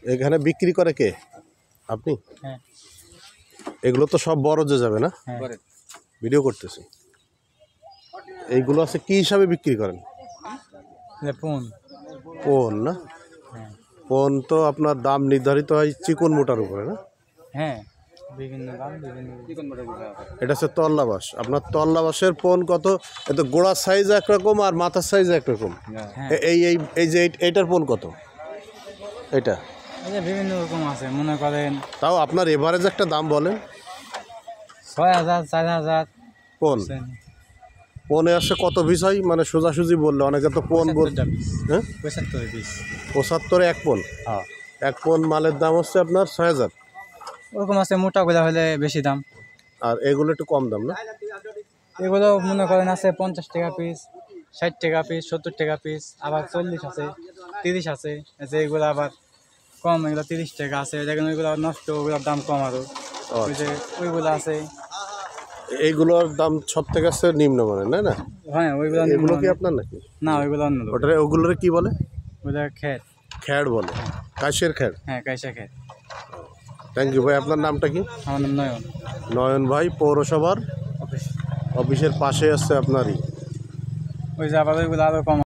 এখানে বিক্রি করে কে? আপনি? হ্যাঁ। এগুলো তো সব বড় যাবে না? ভিডিও করতেছি। এইগুলো আছে কি হিসাবে বিক্রি করেন? পোন না? পোন তো আপনার দাম নির্ধারিত হয় চিকন মোটার উপরে না? হ্যাঁ, বিভিন্ন দাম চিকন মোটার উপরে। এটা হচ্ছে তল্লা বাঁশ। আপনার তল্লা বাঁশের পোন কত? এত গোড়ার সাইজ একরকম আর মাথার সাইজ একরকম। এই যে এইটার পোন কত? এটা বিভিন্ন রকম আছে, মনে করেন। তাও আপনার এভারেজ একটা দাম বলেন। ৬,০০০, ৪,০০০ পোন। পোনে আসে কত পিস হয়? মানে সোজাসুজি বললে অনেকে তো পোন বল। হ্যাঁ, ৭৫ এক পোন। হ্যাঁ, এক পোন মালের দাম হচ্ছে আপনার ৬,০০০। ওরকম আছে, মোটা গুলা হলে বেশি দাম। আর এগুলো একটু কম দাম না? এগুলো মনে করেন আছে ৫০ টাকা পিস, ৬০ টাকা পিস, ৭০ টাকা পিস, আবার ৪০ আছে, ৩০ আছে। এগুলো আবার কম, এগুলো ৩০ টাকা আছে। দেখেন ওইগুলো নষ্ট, ওগুলোর দাম কম আরো। ওই যে ওইগুলো আছে, এইগুলোর দাম সব থেকে আছে নিম্নমানের, না? হ্যাঁ, ওইগুলো। এগুলো কি আপনার নাকি? না, ওইগুলো অন্য। ওগুলোরে কি বলে? ওইটা খ্যাট। খ্যাট বলে? কাশের খ্যাট? হ্যাঁ, কাইসা খ্যাট। থ্যাংক ইউ ভাই। আপনার নামটা কি? আমার নাম নয়ন। নয়ন ভাই, পৌরসভার অফিস। অফিসের পাশে আছে আপনারই। ওই যে আবার ওইগুলো আরো কম।